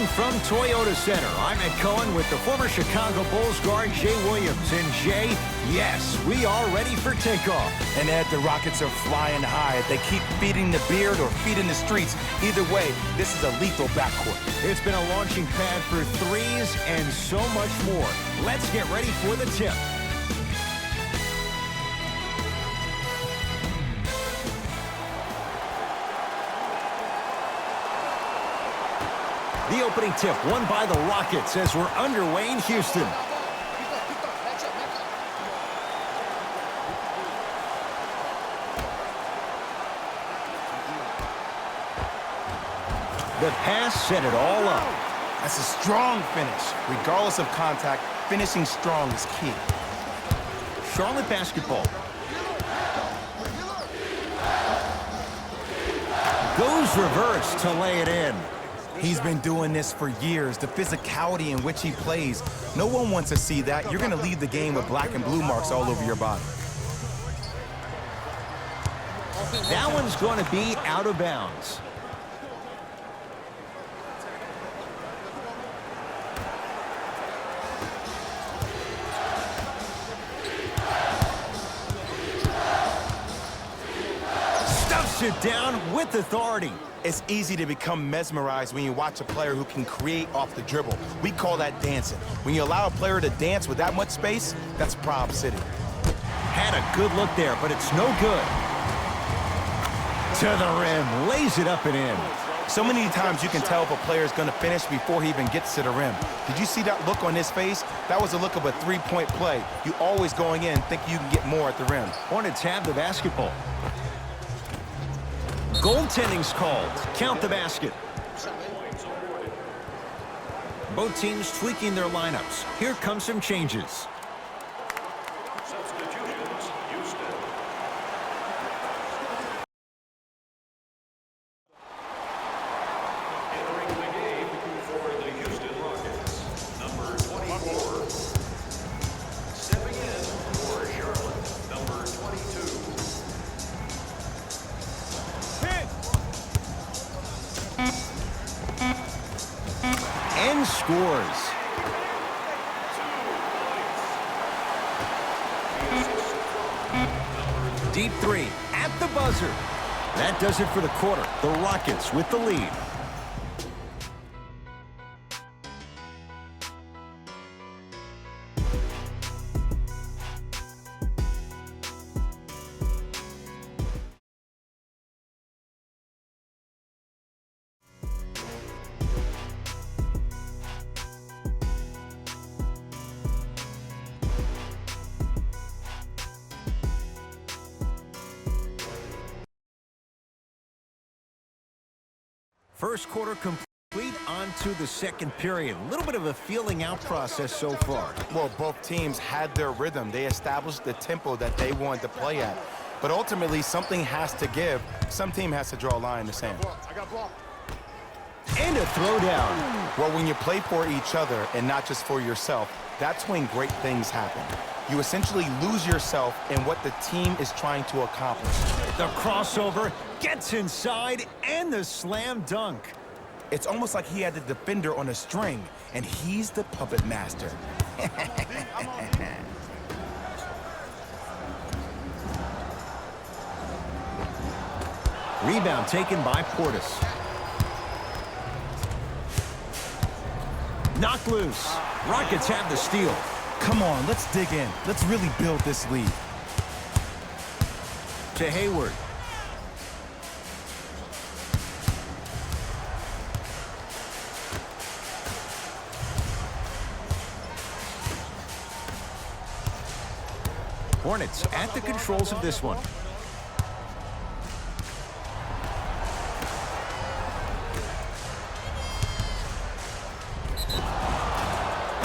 Reporting from Toyota Center, I'm Ed Cohen with the former Chicago Bulls guard Jay Williams. And Jay, yes, we are ready for takeoff. And Ed, the Rockets are flying high. If they keep feeding the beard or feeding the streets, either way, this is a lethal backcourt. It's been a launching pad for threes and so much more. Let's get ready for the tip. The opening tip won by the Rockets as we're underway in Houston. The pass set it all up. That's a strong finish. Regardless of contact, finishing strong is key. Charlotte basketball. Goes reverse to lay it in. He's been doing this for years. The physicality in which he plays, no one wants to see that. You're going to leave the game with black and blue marks all over your body. That one's going to be out of bounds. Stuffs it down with authority. It's easy to become mesmerized when you watch a player who can create off the dribble. We call that dancing. When you allow a player to dance with that much space, that's Prob City. Had a good look there, but it's no good. To the rim, lays it up and in. So many times you can tell if a player is going to finish before he even gets to the rim. Did you see that look on his face? That was the look of a three-point play. You always going in think you can get more at the rim. Hornets have the basketball. Goaltending's called. Count the basket. Both teams tweaking their lineups. Here come some changes. Substitutions, Houston. Entering the game for the Houston Rockets, number 24. Stepping in for Charlotte, number 22. And scores. Deep three at the buzzer. That does it for the quarter. The Rockets with the lead. First quarter complete, on to the second period. A little bit of a feeling out process so far. Well, both teams had their rhythm. They established the tempo that they wanted to play at. But ultimately, something has to give. Some team has to draw a line in the sand. And a throwdown. Well, when you play for each other and not just for yourself, that's when great things happen. You essentially lose yourself in what the team is trying to accomplish. The crossover gets inside and the slam dunk. It's almost like he had the defender on a string, and he's the puppet master. Rebound taken by Portis. Knocked loose. Rockets have the steal. Come on, let's dig in. Let's really build this lead. To Hayward. Hornets at the controls of this one.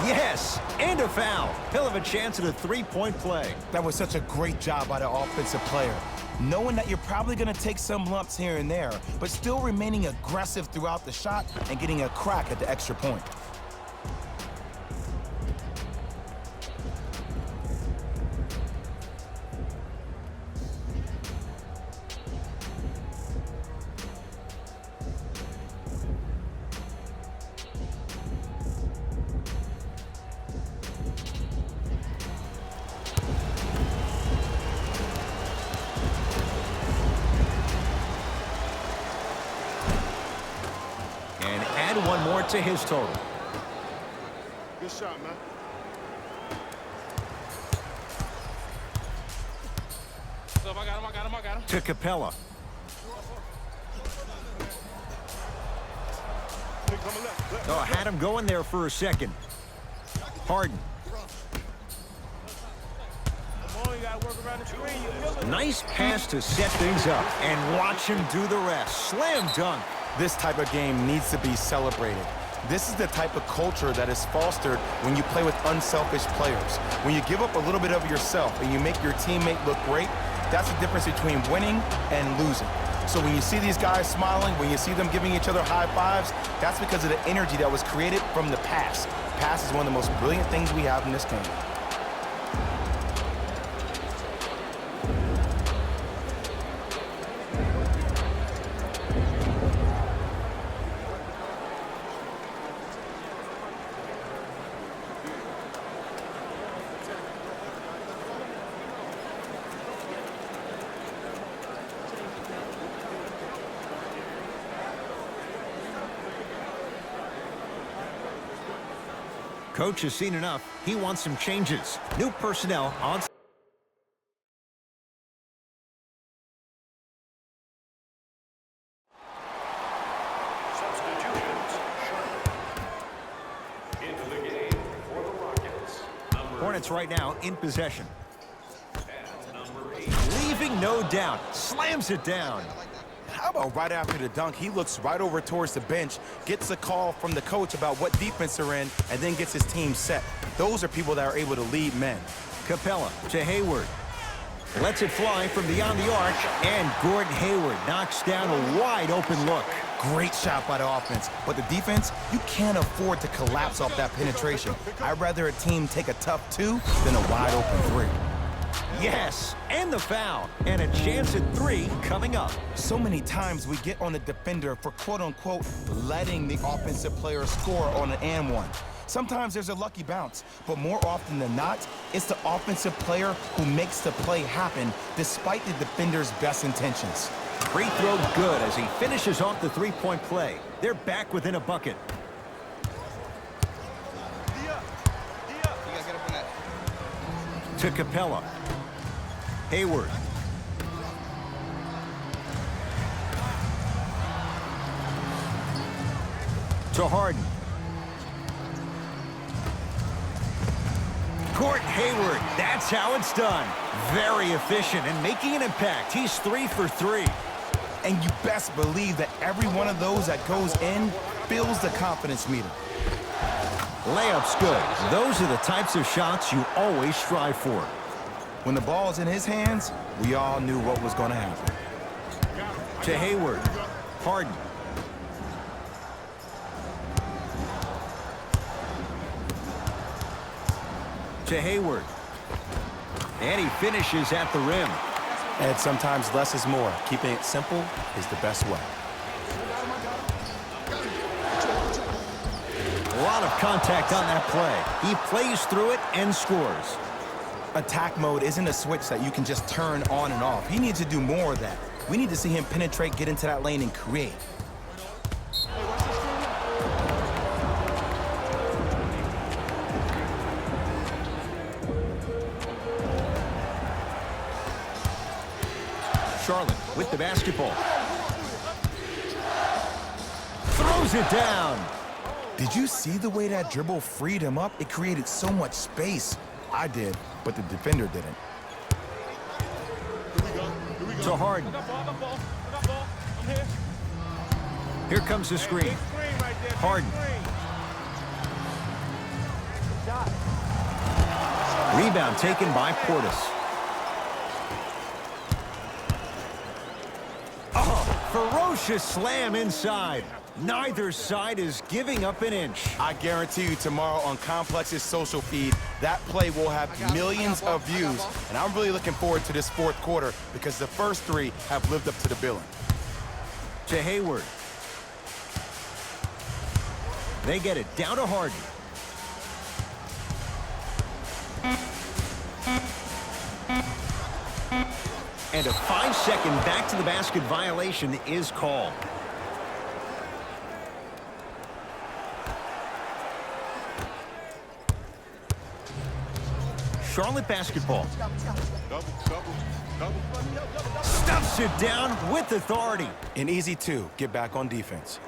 Yes, and a foul. He'll have a chance at a three-point play. That was such a great job by the offensive player. Knowing that you're probably going to take some lumps here and there, but still remaining aggressive throughout the shot and getting a crack at the extra point. add one more to his total. Good shot, man. I got him. To Capella. Oh, had him going there for a second. Harden. Nice pass to set things up, and watch him do the rest. Slam dunk. This type of game needs to be celebrated. This is the type of culture that is fostered when you play with unselfish players. When you give up a little bit of yourself and you make your teammate look great, that's the difference between winning and losing. So when you see these guys smiling, when you see them giving each other high fives, that's because of the energy that was created from the pass. Pass is one of the most brilliant things we have in this game. Coach has seen enough. He wants some changes. New personnel on. Substitutions. Into the game for the Rockets. Hornets right now in possession. Number 8. Leaving no doubt. Slams it down. How about right after the dunk, he looks right over towards the bench, gets a call from the coach about what defense they're in, and then gets his team set. Those are people that are able to lead men. Capella to Hayward. Lets it fly from beyond the arc, and Gordon Hayward knocks down a wide open look. Great shot by the offense, but the defense, you can't afford to collapse off that penetration. I'd rather a team take a tough 2 than a wide open 3. Yes, and the foul, and a chance at 3 coming up. So many times we get on the defender for quote-unquote letting the offensive player score on an and one. Sometimes there's a lucky bounce, but more often than not, it's the offensive player who makes the play happen despite the defender's best intentions. Free throw good as he finishes off the three-point play. They're back within a bucket. To Capella. Hayward. To Harden. Gordon Hayward, that's how it's done. Very efficient and making an impact. He's 3 for 3. And you best believe that every one of those that goes in fills the confidence meter. Layup's good. Those are the types of shots you always strive for. When the ball's in his hands, we all knew what was going to happen. To Hayward. Harden. To Hayward. And he finishes at the rim. And sometimes less is more. Keeping it simple is the best way. A lot of contact on that play. He plays through it and scores. Attack mode isn't a switch that you can just turn on and off. He needs to do more of that. We need to see him penetrate, get into that lane, and create. Charlotte with the basketball. Throws it down. Did you see the way that dribble freed him up? It created so much space. I did, but the defender didn't. To Harden. Here comes the screen. Harden. Rebound taken by Portis. Oh, ferocious slam inside. Neither side is giving up an inch. I guarantee you tomorrow on Complex's social feed, that play will have millions of views. And I'm really looking forward to this fourth quarter because the first 3 have lived up to the billing. To Hayward. They get it down to Harden. And a 5-second back to the basket violation is called. Charlotte basketball. Stuffs it down with authority. An easy two. Get back on defense.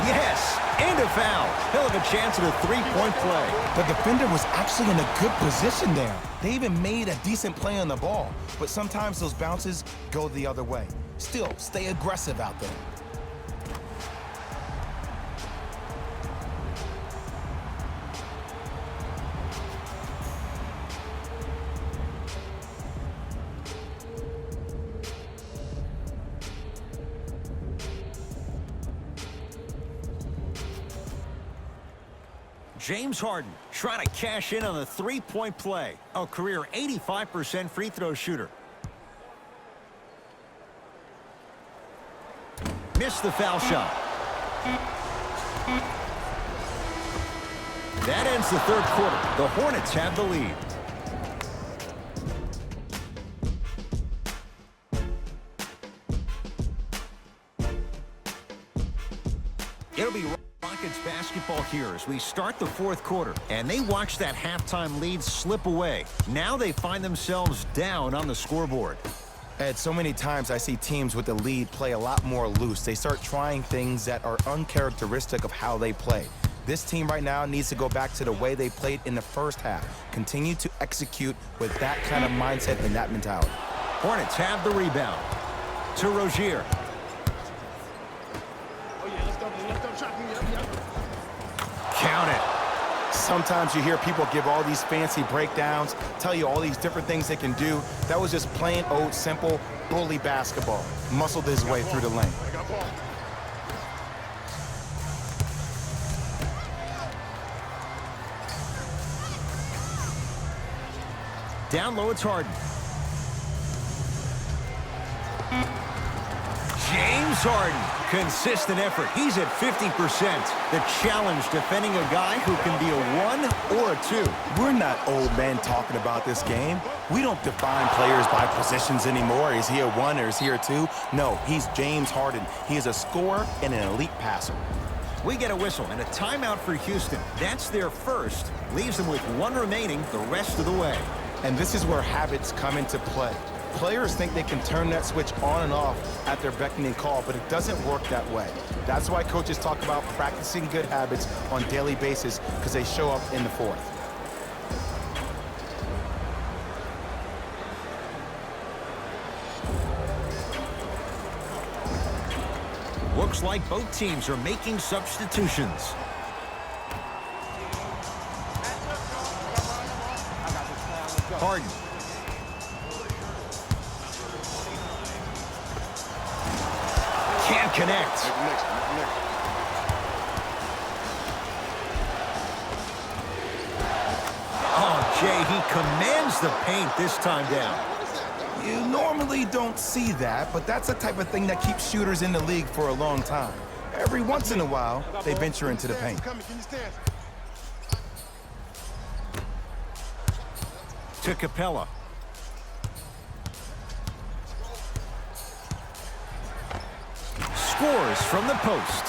Yes, and a foul. He'll have a chance at a three-point play. The defender was actually in a good position there. They even made a decent play on the ball, but sometimes those bounces go the other way. Still, stay aggressive out there. James Harden trying to cash in on the three-point play. A career 85% free throw shooter. Missed the foul shot. That ends the third quarter. The Hornets have the lead. It'll be Rockets basketball here as we start the fourth quarter, and they watch that halftime lead slip away. Now they find themselves down on the scoreboard. Ed, so many times I see teams with the lead play a lot more loose. They start trying things that are uncharacteristic of how they play. This team right now needs to go back to the way they played in the first half. Continue to execute with that kind of mindset and that mentality. Hornets have the rebound. To Rozier. Count it. Sometimes you hear people give all these fancy breakdowns, tell you all these different things they can do. That was just plain old simple bully basketball. Muscled his way through the lane. Down low, it's Harden. James Harden. Consistent effort. He's at 50%. The challenge defending a guy who can be a 1 or a 2. We're not old men talking about this game. We don't define players by positions anymore. Is he a 1 or is he a 2? No, he's James Harden. He is a scorer and an elite passer. We get a whistle and a timeout for Houston. That's their first. Leaves them with 1 remaining the rest of the way. And this is where habits come into play. Players think they can turn that switch on and off at their beckoning call, but it doesn't work that way. That's why coaches talk about practicing good habits on a daily basis, because they show up in the fourth. Looks like both teams are making substitutions. Harden. Can't connect. Oh, Jay, he commands the paint this time down. You normally don't see that, but that's the type of thing that keeps shooters in the league for a long time. Every once in a while, they venture into the paint. To Capella. Scores from the post.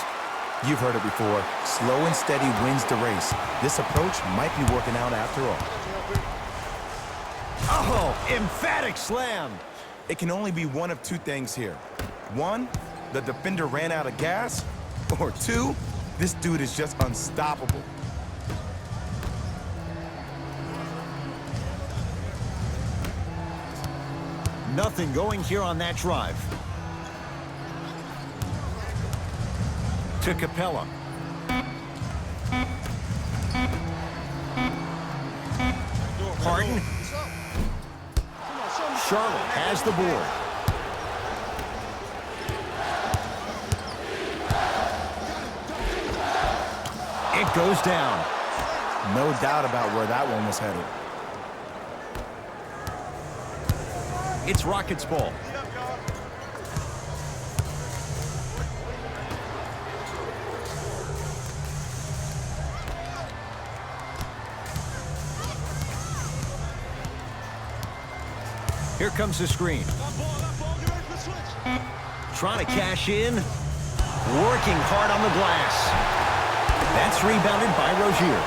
You've heard it before. Slow and steady wins the race. This approach might be working out after all. Oh, emphatic slam. It can only be one of two things here. 1, the defender ran out of gas. Or 2, this dude is just unstoppable. Nothing going here on that drive. To Capella. Harden. Charlotte has the board. It goes down. No doubt about where that one was headed. It's Rockets ball. Here comes the screen. trying to cash in. Working hard on the glass. That's rebounded by Rozier.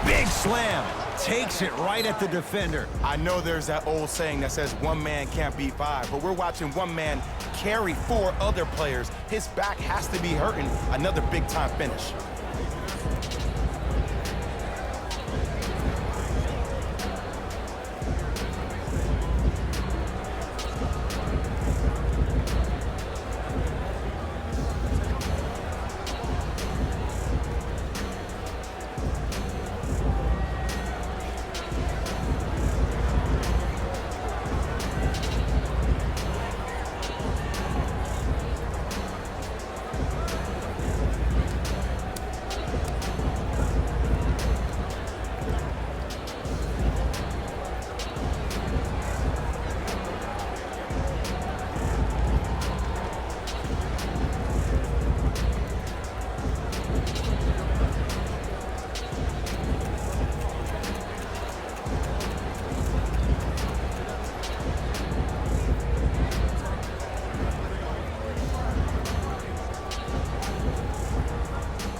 Big slam. Takes it right at the defender. I know there's that old saying that says one man can't beat five, but we're watching one man carry four other players. His back has to be hurting. Another big-time finish.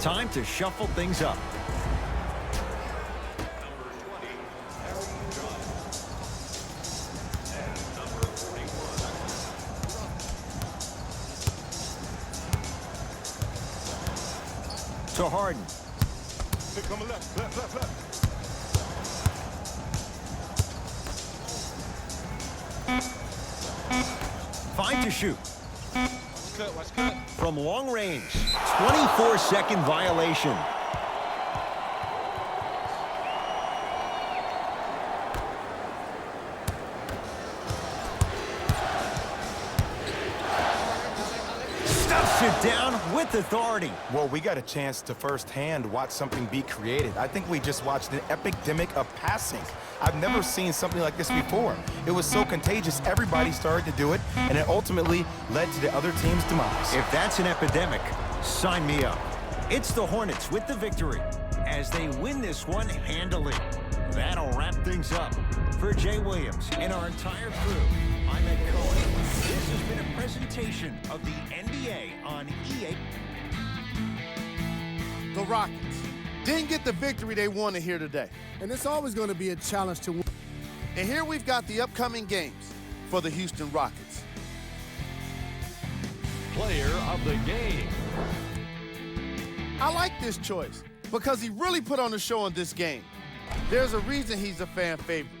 Time to shuffle things up. Number 20, Harry John. And number 41. To Harden. Pick on the left, left. 5 to shoot. Watch cut. From long range. 24-second violation. Stuffs it down with authority. Well, we got a chance to firsthand watch something be created. I think we just watched an epidemic of passing. I've never seen something like this before. It was so contagious, everybody started to do it, and it ultimately led to the other team's demise. If that's an epidemic, sign me up. It's the Hornets with the victory as they win this one handily. That'll wrap things up. For Jay Williams and our entire crew, I'm Ed Cohen. This has been a presentation of the NBA on EA. The Rockets didn't get the victory they wanted here today. And it's always going to be a challenge to win. And here we've got the upcoming games for the Houston Rockets. Player of the game. I like this choice because he really put on a show in this game. There's a reason he's a fan favorite.